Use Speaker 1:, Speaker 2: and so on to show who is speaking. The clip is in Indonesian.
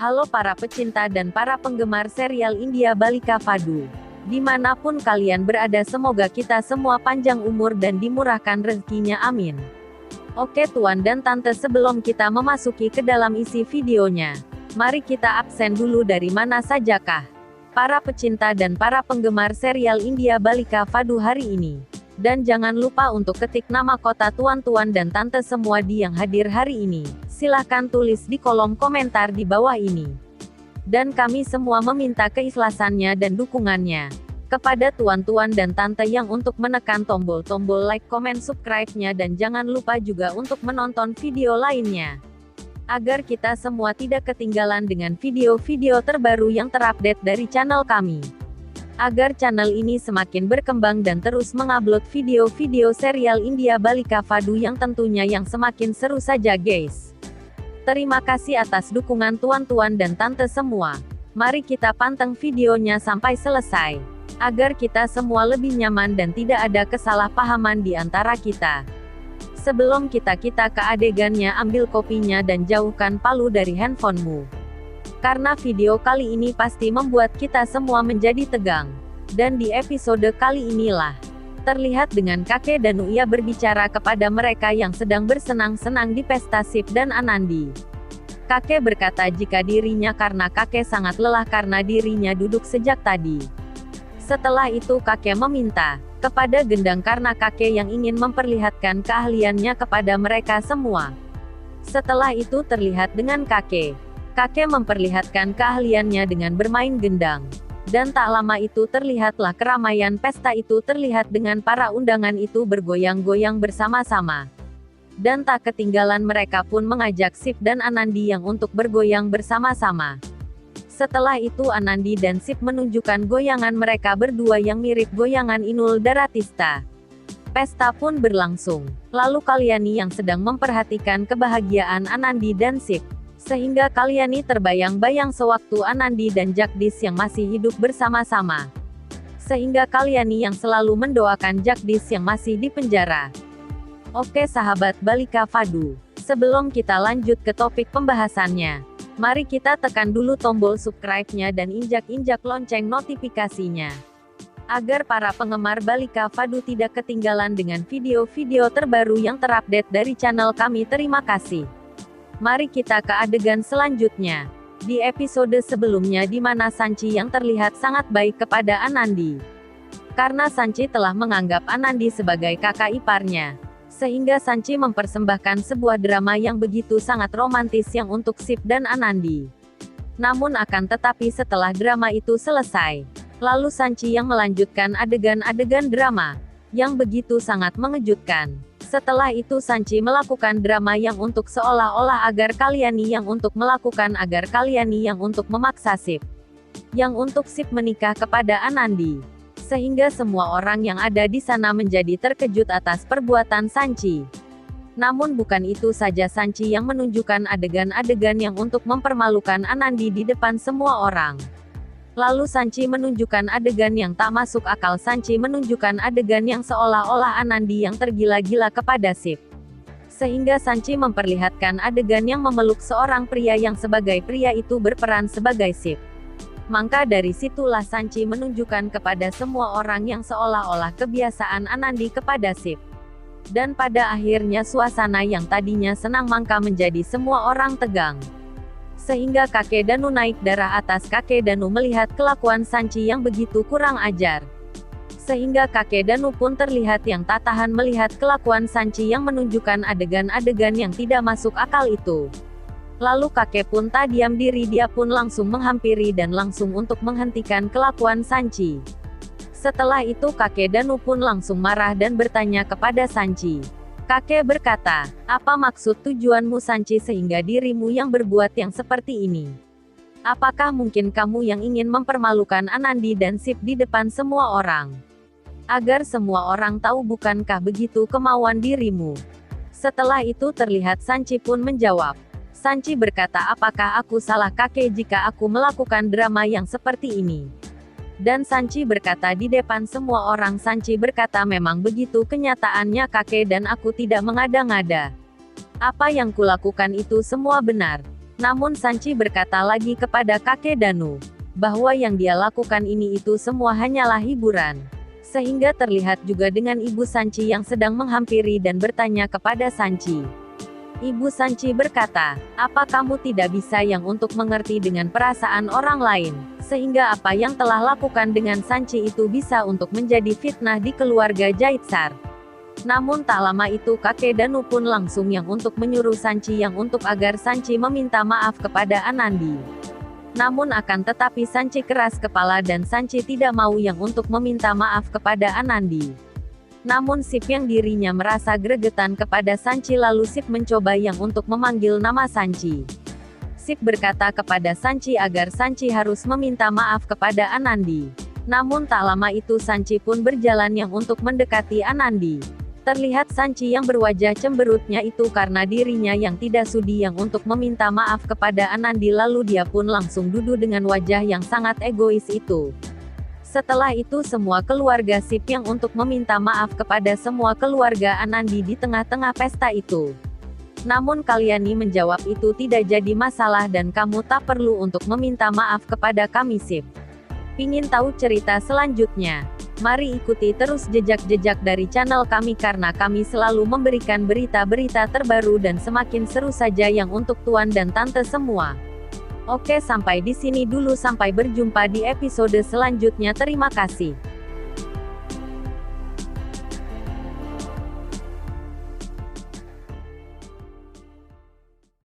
Speaker 1: Halo para pecinta dan para penggemar serial India Balika Fadu. Dimanapun kalian berada, semoga kita semua panjang umur dan dimurahkan rezekinya, amin. Oke tuan dan tante, sebelum kita memasuki ke dalam isi videonya, mari kita absen dulu dari mana sajakah para pecinta dan para penggemar serial India Balika Fadu hari ini. Dan jangan lupa untuk ketik nama kota tuan-tuan dan tante semua yang hadir hari ini. Silahkan tulis di kolom komentar di bawah ini. Dan kami semua meminta keikhlasannya dan dukungannya kepada tuan-tuan dan tante yang untuk menekan tombol-tombol like, komen, subscribe-nya, dan jangan lupa juga untuk menonton video lainnya. Agar kita semua tidak ketinggalan dengan video-video terbaru yang terupdate dari channel kami. Agar channel ini semakin berkembang dan terus mengupload video-video serial India Balika Fadu yang tentunya yang semakin seru saja guys. Terima kasih atas dukungan tuan-tuan dan tante semua. Mari kita panteng videonya sampai selesai. Agar kita semua lebih nyaman dan tidak ada kesalahpahaman di antara kita. Sebelum kita ke adegannya, ambil kopinya dan jauhkan palu dari handphonemu. Karena video kali ini pasti membuat kita semua menjadi tegang. Dan di episode kali inilah terlihat dengan kakek dan Uya berbicara kepada mereka yang sedang bersenang-senang di pesta Sip dan Anandi. Kakek berkata jika dirinya karena kakek sangat lelah karena dirinya duduk sejak tadi. Setelah itu kakek meminta kepada Gendang karena kakek yang ingin memperlihatkan keahliannya kepada mereka semua. Setelah itu terlihat dengan kakek memperlihatkan keahliannya dengan bermain gendang. Dan tak lama itu terlihatlah keramaian pesta itu terlihat dengan para undangan itu bergoyang-goyang bersama-sama. Dan tak ketinggalan mereka pun mengajak Sip dan Anandi yang untuk bergoyang bersama-sama. Setelah itu Anandi dan Sip menunjukkan goyangan mereka berdua yang mirip goyangan Inul Daratista. Pesta pun berlangsung. Lalu Kalyani yang sedang memperhatikan kebahagiaan Anandi dan Sip. Sehingga Kalyani terbayang-bayang sewaktu Anandi dan Jagdish yang masih hidup bersama-sama. Sehingga Kalyani yang selalu mendoakan Jagdish yang masih di penjara. Oke sahabat Balika Fadu, sebelum kita lanjut ke topik pembahasannya, mari kita tekan dulu tombol subscribe-nya dan injak-injak lonceng notifikasinya. Agar para penggemar Balika Fadu tidak ketinggalan dengan video-video terbaru yang terupdate dari channel kami. Terima kasih. Mari kita ke adegan selanjutnya. Di episode sebelumnya di mana Sanchi yang terlihat sangat baik kepada Anandi. Karena Sanchi telah menganggap Anandi sebagai kakak iparnya. Sehingga Sanchi mempersembahkan sebuah drama yang begitu sangat romantis yang untuk Sip dan Anandi. Namun akan tetapi setelah drama itu selesai, lalu Sanchi yang melanjutkan adegan-adegan drama yang begitu sangat mengejutkan. Setelah itu Sanchi melakukan drama yang untuk seolah-olah agar Kalyani yang untuk melakukan agar Kalyani yang untuk memaksa Sip. Yang untuk Sip menikah kepada Anandi. Sehingga semua orang yang ada di sana menjadi terkejut atas perbuatan Sanchi. Namun bukan itu saja, Sanchi yang menunjukkan adegan-adegan yang untuk mempermalukan Anandi di depan semua orang. Lalu Sanchi menunjukkan adegan yang tak masuk akal. Sanchi menunjukkan adegan yang seolah-olah Anandi yang tergila-gila kepada Sip. Sehingga Sanchi memperlihatkan adegan yang memeluk seorang pria yang sebagai pria itu berperan sebagai Sip. Maka dari situlah Sanchi menunjukkan kepada semua orang yang seolah-olah kebiasaan Anandi kepada Sip. Dan pada akhirnya suasana yang tadinya senang maka menjadi semua orang tegang. Sehingga kakek Danu naik darah atas kakek Danu melihat kelakuan Sanchi yang begitu kurang ajar. Sehingga kakek Danu pun terlihat yang tak tahan melihat kelakuan Sanchi yang menunjukkan adegan-adegan yang tidak masuk akal itu. Lalu kakek pun tak diam diri, dia pun langsung menghampiri dan langsung untuk menghentikan kelakuan Sanchi. Setelah itu kakek Danu pun langsung marah dan bertanya kepada Sanchi. Kakek berkata, apa maksud tujuanmu Sanchi sehingga dirimu yang berbuat yang seperti ini? Apakah mungkin kamu yang ingin mempermalukan Anandi dan Sip di depan semua orang? Agar semua orang tahu, bukankah begitu kemauan dirimu? Setelah itu terlihat Sanchi pun menjawab. Sanchi berkata, apakah aku salah kakek jika aku melakukan drama yang seperti ini? Dan Sanchi berkata di depan semua orang, Sanchi berkata memang begitu kenyataannya kakek dan aku tidak mengada-ngada. Apa yang kulakukan itu semua benar. Namun Sanchi berkata lagi kepada kakek Danu, bahwa yang dia lakukan ini itu semua hanyalah hiburan. Sehingga terlihat juga dengan Ibu Sanchi yang sedang menghampiri dan bertanya kepada Sanchi. Ibu Sanchi berkata, apa kamu tidak bisa yang untuk mengerti dengan perasaan orang lain, sehingga apa yang telah lakukan dengan Sanchi itu bisa untuk menjadi fitnah di keluarga Jaitsar. Namun tak lama itu kakek Danu pun langsung yang untuk menyuruh Sanchi yang untuk agar Sanchi meminta maaf kepada Anandi. Namun akan tetapi Sanchi keras kepala dan Sanchi tidak mau yang untuk meminta maaf kepada Anandi. Namun Sip yang dirinya merasa gregetan kepada Sanchi lalu Sip mencoba yang untuk memanggil nama Sanchi. Sip berkata kepada Sanchi agar Sanchi harus meminta maaf kepada Anandi. Namun tak lama itu Sanchi pun berjalan yang untuk mendekati Anandi. Terlihat Sanchi yang berwajah cemberutnya itu karena dirinya yang tidak sudi yang untuk meminta maaf kepada Anandi lalu dia pun langsung duduk dengan wajah yang sangat egois itu. Setelah itu semua keluarga Sip yang untuk meminta maaf kepada semua keluarga Anandi di tengah-tengah pesta itu. Namun Kalyani menjawab itu tidak jadi masalah dan kamu tak perlu untuk meminta maaf kepada kami Sip. Pingin tahu cerita selanjutnya? Mari ikuti terus jejak-jejak dari channel kami karena kami selalu memberikan berita-berita terbaru dan semakin seru saja yang untuk tuan dan tante semua. Oke sampai di sini dulu sampai berjumpa di episode selanjutnya terima kasih.